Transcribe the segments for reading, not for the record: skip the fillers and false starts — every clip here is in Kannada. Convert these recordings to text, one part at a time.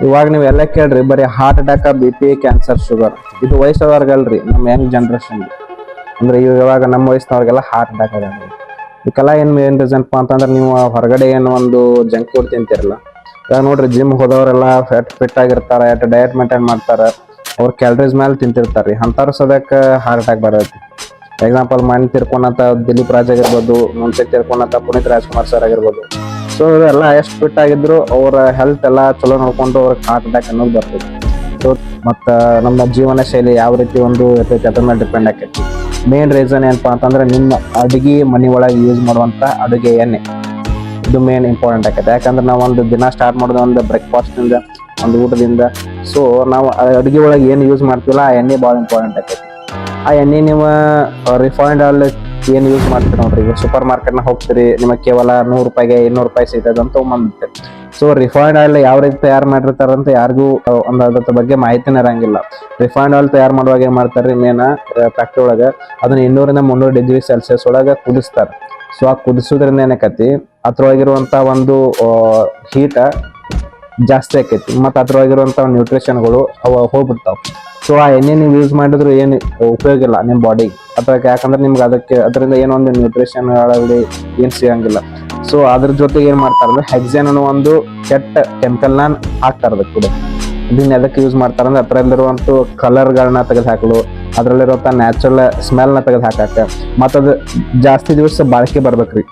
ಇವಾಗ ನೀವೆಲ್ಲ ಕೇಳ್ರಿ ಬರೀ heart attack BP cancer sugar ಇದು ವಯಸ್ಸದವ್ರಿಗಲ್ರಿ ನಮ್ಮ ಯಂಗ್ ಜನರೇಷನ್ ಅಂದ್ರೆ ಇವಾಗ ನಮ್ಮ ವಯಸ್ಸಿನವ್ರಿಗೆಲ್ಲ ಹಾರ್ಟ್ ಅಟ್ಯಾಕ್ ಆಗಲ್ರಿ ಇದಕ್ಕೆಲ್ಲ ಏನ್ ರೀಸನ್ಪ ಅಂತಂದ್ರೆ ನೀವು ಹೊರಗಡೆ ಏನು ಒಂದು ಜಂಕ್ ಫುಡ್ ತಿಂತಿರಲ್ಲ ಇವಾಗ ನೋಡ್ರಿ ಜಿಮ್ ಹೋದವರೆಲ್ಲ ಫಿಟ್ ಆಗಿರ್ತಾರೆ ಡಯಟ್ ಮೇಂಟೈನ್ ಮಾಡ್ತಾರೆ ಅವ್ರ ಕ್ಯಾಲರೀಸ್ ಮೇಲೆ ತಿಂತಿರ್ತಾರೆ ಅಂತಾರು ಸದ್ಯಕ್ಕೆ ಹಾರ್ಟ್ ಅಟ್ಯಾಕ್ ಬರುತ್ತೆ ಎಕ್ಸಾಂಪಲ್ ಮನೆ ತಿರ್ಕೊಂಡಂತ ದಿಲೀಪ್ ರಾಜ್ ಆಗಿರ್ಬೋದು ಮುಂಚೆ ತಿರ್ಕೊಂಡಂತ ಪುನೀತ್ ರಾಜ್ಕುಮಾರ್ ಸರ್ ಆಗಿರ್ಬೋದು ಸೊ ಇವರೆಲ್ಲ ಎಷ್ಟು ಫಿಟ್ ಆಗಿದ್ರು ಅವರ ಹೆಲ್ತ್ ಎಲ್ಲ ಚಲೋ ನೋಡ್ಕೊಂಡು ಅವ್ರಿಗೆ ಹಾರ್ಟ್ ಅಟ್ಯಾಕ್ ಅನ್ನೋದು ಬರ್ತದೆ ಸೊ ಮತ್ತು ನಮ್ಮ ಜೀವನ ಶೈಲಿ ಯಾವ ರೀತಿ ಒಂದು ಇರ್ತೈತಿ ಅದ್ರ ಮೇಲೆ ಡಿಪೆಂಡ್ ಆಕೈತಿ ಮೇನ್ ರೀಸನ್ ಏನಪ್ಪಾ ಅಂತಂದ್ರೆ ನಿಮ್ಮ ಅಡುಗೆ ಮನೆ ಒಳಗೆ ಯೂಸ್ ಮಾಡುವಂಥ ಅಡುಗೆ ಎಣ್ಣೆ ಇದು ಮೇನ್ ಇಂಪಾರ್ಟೆಂಟ್ ಆಕೈತೆ ಯಾಕಂದ್ರೆ ನಾವು ಒಂದು ದಿನ ಸ್ಟಾರ್ಟ್ ಮಾಡೋದು ಒಂದು ಬ್ರೇಕ್ಫಾಸ್ಟಿಂದ ಒಂದು ಊಟದಿಂದ ಸೊ ನಾವು ಅಡುಗೆ ಒಳಗೆ ಏನು ಯೂಸ್ ಮಾಡ್ತೀವಲ್ಲ ಆ ಎಣ್ಣೆ ಭಾಳ ಇಂಪಾರ್ಟೆಂಟ್ ಆಕೈತಿ ಆ ಎಣ್ಣೆ ನೀವು ರಿಫೈನ್ಡ್ ಆಯಿಲ್ ಏನು ಯೂಸ್ ಮಾಡ್ತೀರಿ ನೋಡ್ರಿ ಈಗ ಸೂಪರ್ ಮಾರ್ಕೆಟ್ನ ಹೋಗ್ತೀರಿ ನಿಮಗೆ ಕೇವಲ 100 ರೂಪಾಯಿಗೆ 200 ರೂಪಾಯಿ ಸಿಗ್ತದೆ ಅಂತ ತೊಗೊಂಬಂದಿರ್ತೀರಿ ಸೊ ರಿಫೈನ್ಡ್ ಆಯಿಲ್ ಯಾವ ರೀತಿ ತಯಾರು ಮಾಡಿರ್ತಾರಂತ ಯಾರಿಗೂ ಒಂದು ಅದ್ರ ಬಗ್ಗೆ ಮಾಹಿತಿನೇ ಇರಂಗಿಲ್ಲ ರಿಫೈನ್ಡ್ ಆಯಿಲ್ ತಯಾರು ಮಾಡುವಾಗ ಏನು ಮಾಡ್ತಾರೆ ಮೇನ್ ಫ್ಯಾಕ್ಟ್ರಿ ಒಳಗೆ ಅದನ್ನ 200 ರಿಂದ 300 ಡಿಗ್ರಿ ಸೆಲ್ಸಿಯಸ್ ಒಳಗೆ ಕುದಿಸ್ತಾರೆ ಸೊ ಆ ಕುದಿಸೋದ್ರಿಂದ ಏನಕ್ಕತಿ ಅದ್ರೊಳಗಿರುವಂಥ ಒಂದು ಹೀಟ ಜಾಸ್ತಿ ಆಕೈತಿ ಮತ್ತು ಅದ್ರೊಳಗಿರುವಂಥ ನ್ಯೂಟ್ರಿಷನ್ಗಳು ಅವು ಹೋಗ್ಬಿಡ್ತಾವೆ ಸೊ ಆ ಎಣ್ಣೆ ನೀವು ಯೂಸ್ ಮಾಡಿದ್ರು ಏನು ಉಪಯೋಗ ಇಲ್ಲ ನಿಮ್ಮ ಬಾಡಿಗೆ ಅಥವಾ ಯಾಕಂದ್ರೆ ನಿಮ್ಗೆ ಅದರಿಂದ ಏನೊಂದು ನ್ಯೂಟ್ರಿಷನ್ ಆಗಲಿ ಏನು ಸಿಗಂಗಿಲ್ಲ ಸೊ ಅದ್ರ ಜೊತೆಗೆ ಏನು ಮಾಡ್ತಾರೆ ಅಂದ್ರೆ ಹೆಕ್ಸೇನ್ ಅನ್ನೋ ಒಂದು ಕೆಟ್ಟ ಕೆಮಿಕಲ್ನ ಹಾಕ್ತಾರೆ ಅದಕ್ಕೆ ಕೂಡ ಇದನ್ನ ಎದಕ್ಕೆ ಯೂಸ್ ಮಾಡ್ತಾರೆ ಅಂದ್ರೆ ಅದರಲ್ಲಿರುವಂಥ ಕಲರ್ಗಳನ್ನ ತೆಗೆದು ಹಾಕಲು ಅದರಲ್ಲಿರುವಂಥ ನ್ಯಾಚುರಲ್ ಸ್ಮೆಲ್ನ ತೆಗೆದು ಹಾಕಕ್ಕೆ ಮತ್ತು ಅದು ಜಾಸ್ತಿ ದಿವಸ ಬಾಳಿಕೆ ಬರ್ಬೇಕ್ರಿ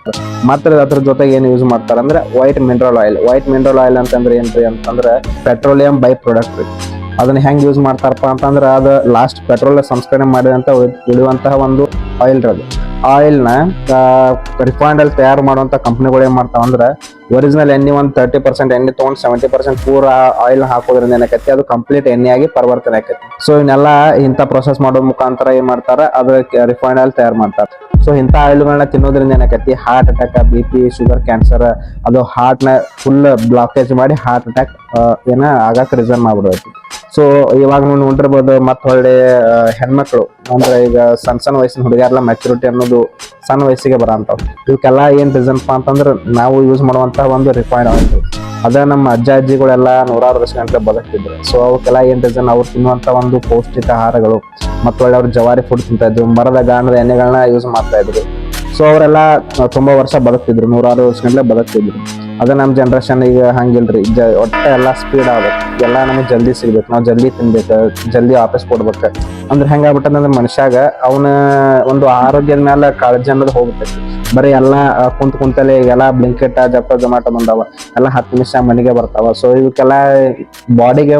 ಮತ್ತು ಅದ್ರ ಜೊತೆಗೆ ಏನು ಯೂಸ್ ಮಾಡ್ತಾರೆ ಅಂದ್ರೆ ವೈಟ್ ಮಿನರಲ್ ಆಯಿಲ್ ಅಂತಂದ್ರೆ ಏನ್ರಿ ಅಂತಂದ್ರೆ ಪೆಟ್ರೋಲಿಯಂ ಬೈ ಪ್ರಾಡಕ್ಟ್ ರೀ ಅದನ್ನ ಹೆಂಗ್ ಯೂಸ್ ಮಾಡ್ತಾರಪ್ಪ ಅಂತಂದ್ರೆ ಅದು ಲಾಸ್ಟ್ ಪೆಟ್ರೋಲ್ ಸಂಸ್ಕರಣೆ ಮಾಡಿದಂತ ಉಳಿಯುವಂತಹ ಒಂದು ಆಯಿಲ್ ಅದು ಆಯಿಲ್ನ ರಿಫೈನ್ಡ್ ಆಯಿಲ್ ತಯಾರು ಮಾಡುವಂತ ಕಂಪ್ನಿಗಳು ಏನ್ ಮಾಡ್ತಾವ ಅಂದ್ರೆ ಒರಿಜಿನಲ್ ಎಣ್ಣೆ ಒಂದು 30% ಎಣ್ಣೆ ತಗೊಂಡು 70% ಪೂರ ಆಯಿಲ್ ಹಾಕೋದ್ರಿಂದ ಏನಕೈತಿ ಅದು ಕಂಪ್ಲೀಟ್ ಎಣ್ಣೆಯಾಗಿ ಪರಿವರ್ತನೆ ಆಕೈತಿ ಸೊ ಇವನ್ನೆಲ್ಲ ಇಂಥ ಪ್ರೊಸೆಸ್ ಮಾಡೋ ಮುಖಾಂತರ ಏನ್ ಮಾಡ್ತಾರ ಅದಕ್ಕೆ ರಿಫೈನ್ಡ್ ಆಯಿಲ್ ತಯಾರು ಮಾಡ್ತಾರೆ ಸೊ ಇಂಥ ಆಯಿಲ್ಗಳನ್ನ ತಿನ್ನೋದ್ರಿಂದ ಏನಕೈತಿ heart attack BP sugar cancer ಅದು ಹಾರ್ಟ್ನ ಫುಲ್ ಬ್ಲಾಕೇಜ್ ಮಾಡಿ ಹಾರ್ಟ್ ಅಟ್ಯಾಕ್ ಆಗಕ್ಕೆ ರೀಸನ್ ಮಾಡ್ಬಿಡೈತಿ ಸೊ ಇವಾಗ ನೀವು ನೋಡಿರ್ಬೋದು ಮತ್ತೆ ಒಳ್ಳೆ ಹೆಣ್ಮಕ್ಳು ಅಂದ್ರೆ ಈಗ ಸಣ್ಣ ವಯಸ್ಸಿನ ಹುಡುಗಿಯರೆಲ್ಲ ಮೆಚುರಿಟಿ ಅನ್ನೋದು ಸಣ್ಣ ವಯಸ್ಸಿಗೆ ಬರೋಂಥವು ಇವಕ್ಕೆಲ್ಲ ಏನ್ ರೀಸನ್ಪ ಅಂತಂದ್ರೆ ನಾವು ಯೂಸ್ ಮಾಡುವಂತಹ ಒಂದು ರಿಫೈನ್ಡ್ ಆಯಿಲ್ ಅದ ನಮ್ಮ ಅಜ್ಜಿಗಳೆಲ್ಲ 100 ವರ್ಷಗಂಟೆ ಬದುಕ್ತಿದ್ರು ಸೊ ಅವಕ್ಕೆಲ್ಲ ಏನ್ ರೀಸನ್ ಅವ್ರು ತಿನ್ನುವಂತ ಒಂದು ಪೌಷ್ಟಿಕ ಆಹಾರಗಳು ಮತ್ತು ಒಳ್ಳೆ ಅವ್ರು ಜವಾರಿ ಫುಡ್ ತಿಂತಾ ಇದ್ರು ಮರದ ಗಾಣದ ಎಣ್ಣೆಗಳನ್ನ ಯೂಸ್ ಮಾಡ್ತಾ ಇದ್ರು ಸೊ ಅವರೆಲ್ಲ ತುಂಬಾ ವರ್ಷ ಬದುಕ್ತಿದ್ರು 100 ವರ್ಷಗಂಟೆ ಬದುಕ್ತಿದ್ರು ಅದ ನಮ್ಮ ಜನರೇಷನ್ ಈಗ ಹಂಗಿಲ್ರಿ ಒಟ್ಟೆ ಎಲ್ಲ ಸ್ಪೀಡ್ ಆಗ್ಬೇಕು ಎಲ್ಲ ನಮಗೆ ಜಲ್ದಿ ಸಿಗ್ಬೇಕು ನಾವು ಜಲ್ದಿ ತಿನ್ಬೇಕು ಜಲ್ದಿ ವಾಪಸ್ ಕೊಡ್ಬೇಕು ಅಂದ್ರೆ ಹೆಂಗಾಗ್ಬಿಟ್ಟಂದ್ರೆ ಮನುಷ್ಯಾಗ ಅವನ ಒಂದು ಆರೋಗ್ಯದ ಮೇಲೆ ಕಾಳಜಿ ಅನ್ನೋದು ಹೋಗ್ಬಿಟ್ಟೈತಿ ಬರೀ ಎಲ್ಲ ಕುಂತಲ್ಲೇ ಈಗೆಲ್ಲ ಬ್ಲಿಂಕೆಟ್ ಜೊಮ್ಯಾಟೊ ಬಂದಾವ ಎಲ್ಲ 10 ನಿಮಿಷ ಮನೆಗೆ ಬರ್ತಾವ ಸೊ ಇವಕ್ಕೆಲ್ಲ ಬಾಡಿಗೆ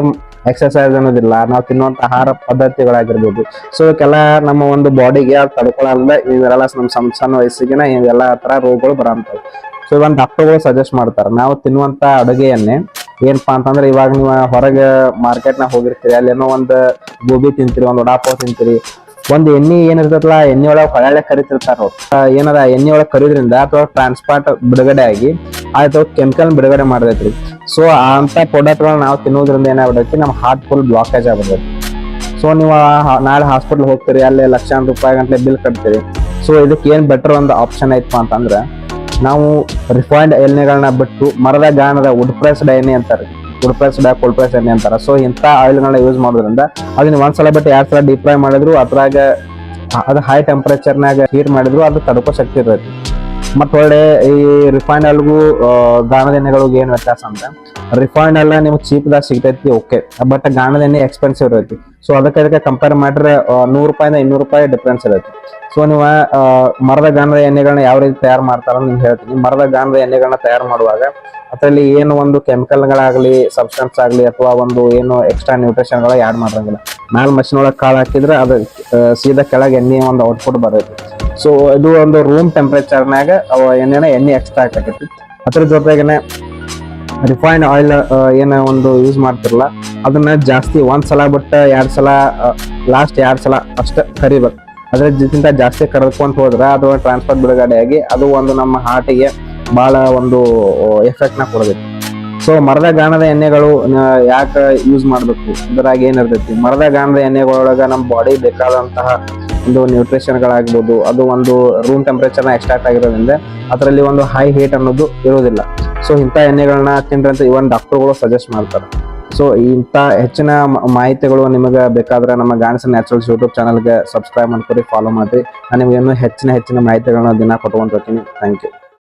ಎಕ್ಸರ್ಸೈಸ್ ಅನ್ನೋದಿಲ್ಲ ನಾವು ತಿನ್ನುವಂತ ಆಹಾರ ಪದ್ಧತಿಗಳಾಗಿರ್ಬೋದು ಸೊ ಇವಕ್ಕೆಲ್ಲ ನಮ್ಮ ಒಂದು ಬಾಡಿಗೆ ತಡ್ಕೊಳ್ಳಲ್ಲ ಇವೆಲ್ಲ ನಮ್ಮ ಸಣ್ಣ ವಯಸ್ಸಿಗೆ ಇವೆಲ್ಲ ತರ ರೋಗಗಳು ಬರೋಂಥವು ಸೊ ಇವಾಗ ಡಾಕ್ಟರ್ಗಳು ಸಜೆಸ್ಟ್ ಮಾಡ್ತಾರೆ ನಾವು ತಿನ್ನುವಂತ ಅಡುಗೆಯನ್ನೇ ಏನಪ್ಪಾ ಅಂತಂದ್ರೆ ಇವಾಗ ನೀವು ಹೊರಗೆ ಮಾರ್ಕೆಟ್ನಾಗ ಹೋಗಿರ್ತೀರಿ ಅಲ್ಲೇನೋ ಒಂದು ಗೋಬಿ ತಿಂತೀರಿ ಒಂದು ವಡಾಪಾವ್ ತಿಂತೀರಿ ಒಂದು ಎಣ್ಣೆ ಏನಿರ್ತೈತಲ್ಲ ಎಣ್ಣೆ ಒಳಗೆ ಹೊಳೆ ಕರಿತಿರ್ತಾರ ಏನದ ಎಣ್ಣೆ ಒಳಗೆ ಕರಿಯೋದ್ರಿಂದ ಅಥವಾ ಟ್ರಾನ್ಸ್ಪಾರ್ಟ್ ಬಿಡುಗಡೆ ಆಗಿ ಆಯ್ತು ಕೆಮಿಕಲ್ ಬಿಡುಗಡೆ ಮಾಡತೈತ್ರಿ ಸೊ ಅಂತ ಪ್ರಾಡಕ್ಟ್ಗಳನ್ನ ನಾವು ತಿನ್ನೋದ್ರಿಂದ ಏನಾಗ್ಬಿಡೈತಿ ನಮ್ಮ ಹಾರ್ಟ್ ಫುಲ್ ಬ್ಲಾಕೇಜ್ ಆಗ್ಬಿಡೈತಿ ಸೊ ನೀವು ನಾಳೆ ಹಾಸ್ಪಿಟಲ್ ಹೋಗ್ತೀರಿ ಅಲ್ಲಿ ಲಕ್ಷಾಂತರ ರೂಪಾಯಿ ಗಂಟೆ ಬಿಲ್ ಕಟ್ತೀರಿ ಸೊ ಇದಕ್ಕೆ ಏನ್ ಬೆಟರ್ ಒಂದು ಆಪ್ಷನ್ ಐತಪ್ಪ ಅಂತಂದ್ರೆ ನಾವು ರಿಫೈನ್ಡ್ ಎಣ್ಣೆಗಳನ್ನ ಬಿಟ್ಟು ಮರದ ಗಾಣದ ವುಡ್ ಪ್ರೆಸ್ಡ್ ಎಣ್ಣೆ ಅಂತಾರೆ ವುಡ್ ಪ್ರೆಸ್ಡ್ ಕೋಲ್ಡ್ ಪ್ರೆಸ್ ಎಣ್ಣೆ ಅಂತಾರೆ ಸೊ ಇಂಥ ಆಯಿಲ್ಗಳನ್ನ ಯೂಸ್ ಮಾಡೋದ್ರಿಂದ ಅದನ್ನ ಒಂದ್ಸಲ ಬಿಟ್ಟು 2 ಸಲ ಡೀಪ್ ಫ್ರೈ ಮಾಡಿದ್ರು ಅದ್ರಾಗ ಅದು ಹೈ ಟೆಂಪರೇಚರ್ನಾಗ ಹೀಟ್ ಮಾಡಿದ್ರು ಅದು ತಡ್ಕೋ ಶಕ್ತಿ ಇರ್ತೈತಿ ಮತ್ತೆ ಒಳ್ಳೆ ಈ ರಿಫೈನ್ಡ್ ಆಯಿಲ್ಗೂ ಗಾಣದ ಎಣ್ಣೆಗಳಿಗೂ ಏನು ವ್ಯತ್ಯಾಸ ಅಂದ್ರೆ ರಿಫೈನ್ಡ್ ಎಲ್ಲ ನಿಮ್ಗೆ ಚೀಪ್ದಾಗ ಸಿಗ್ತೈತಿ ಓಕೆ ಬಟ್ ಗಾಣದ ಎಣ್ಣೆ ಎಕ್ಸ್ಪೆನ್ಸಿವ್ ಇರ್ತೈತಿ ಸೊ ಅದಕ್ಕೆ ಕಂಪೇರ್ ಮಾಡಿದ್ರೆ 100 ರೂಪಾಯಿಂದ 200 ರೂಪಾಯಿ ಡಿಫ್ರೆನ್ಸ್ ಇರುತ್ತೆ ಸೊ ನೀವು ಮರದ ಗಾಣದ ಎಣ್ಣೆಗಳನ್ನ ಯಾವ ರೀತಿ ತಯಾರು ಮಾಡ್ತಾರ ನಿಮ್ಗೆ ಹೇಳ್ತೀನಿ ಮರದ ಗಾಣದ ಎಣ್ಣೆಗಳನ್ನ ತಯಾರು ಮಾಡುವಾಗ ಅದರಲ್ಲಿ ಏನು ಒಂದು ಕೆಮಿಕಲ್ಗಳಾಗಲಿ ಸಬ್ಸ್ಟೆನ್ಸ್ ಆಗಲಿ ಅಥವಾ ಒಂದು ಏನು ಎಕ್ಸ್ಟ್ರಾ ನ್ಯೂಟ್ರಿಷನ್ಗಳ ಆ್ಯಡ್ ಮಾಡಿರಂಗಿಲ್ಲ ಮ್ಯಾಲ ಮಷಿನ್ ಒಳಗೆ ಕಾಳು ಹಾಕಿದ್ರೆ ಅದು ಸೀದಾ ಕೆಳಗೆ ಎಣ್ಣೆ ಒಂದು ಔಟ್ಪುಟ್ ಬರುತ್ತೆ ಸೊ ಇದು ಒಂದು ರೂಮ್ ಟೆಂಪ್ರೇಚರ್ನಾಗ ಎಣ್ಣೆ ಎಕ್ಸ್ಟ್ರಾ ಆಗ್ತೈತಿ ಅದ್ರ ಜೊತೆಗೇನೆ ರಿಫೈನ್ಡ್ ಆಯಿಲ್ ಏನೋ ಒಂದು ಯೂಸ್ ಮಾಡ್ತಿರಲ್ಲ ಅದನ್ನ ಜಾಸ್ತಿ ಒಂದ್ಸಲ ಬಿಟ್ಟು 2 ಸಲ ಲಾಸ್ಟ್ 2 ಸಲ ಅಷ್ಟೇ ಕರಿಬೇಕು ಅದ್ರ ಜೊತೆಗಿಂತ ಜಾಸ್ತಿ ಕರೆದ್ಕೊಂತ ಹೋದ್ರೆ ಅದು ಟ್ರಾನ್ಸ್ಫರ್ ಬಿಡುಗಡೆ ಆಗಿ ಅದು ಒಂದು ನಮ್ಮ ಹಾರ್ಟಿಗೆ ಬಹಳ ಒಂದು ಎಫೆಕ್ಟ್ ನ ಕೊಡಬೇಕು ಸೊ ಮರದ ಗಾಣದ ಎಣ್ಣೆಗಳು ಯಾಕೆ ಯೂಸ್ ಮಾಡ್ಬೇಕು ಇದ್ರಾಗ ಏನಿರ್ತೈತಿ ಮರದ ಗಾಣದ ಎಣ್ಣೆಗಳೊಳಗ ನಮ್ಮ ಬಾಡಿ ಬೇಕಾದಂತಹ ಒಂದು ನ್ಯೂಟ್ರಿಷನ್ಗಳಾಗ್ಬೋದು ಅದು ಒಂದು ರೂಮ್ ಟೆಂಪರೇಚರ್ನ ಎಕ್ಸ್ಟ್ರಾಕ್ಟ್ ಆಗಿರೋದ್ರಿಂದ ಅದರಲ್ಲಿ ಒಂದು ಹೈ ಹೀಟ್ ಅನ್ನೋದು ಇರೋದಿಲ್ಲ ಸೊ ಇಂಥ ಎಣ್ಣೆಗಳನ್ನ ತಿನ್ರಿ ಅಂತ ಇವನ್ ಡಾಕ್ಟರ್ಗಳು ಸಜೆಸ್ಟ್ ಮಾಡ್ತಾರೆ ಸೊ ಇಂಥ ಹೆಚ್ಚಿನ ಮಾಹಿತಿಗಳು ನಿಮಗೆ ಬೇಕಾದ್ರೆ ನಮ್ಮ ಗಾಣಸ ನ್ಯಾಚುರಲ್ಸ್ ಯೂಟ್ಯೂಬ್ ಚಾನಲ್ಗೆ ಸಬ್ಸ್ಕ್ರೈಬ್ ಮಾಡ್ಕೊರಿ, ಫಾಲೋ ಮಾಡಿರಿ. ನಾನು ನಿಮಗೆ ಇನ್ನೂ ಹೆಚ್ಚಿನ ಮಾಹಿತಿಗಳನ್ನ ದಿನ ಕೊಟ್ಕೊಂತ ಹೋಗ್ತೀನಿ. Thank you.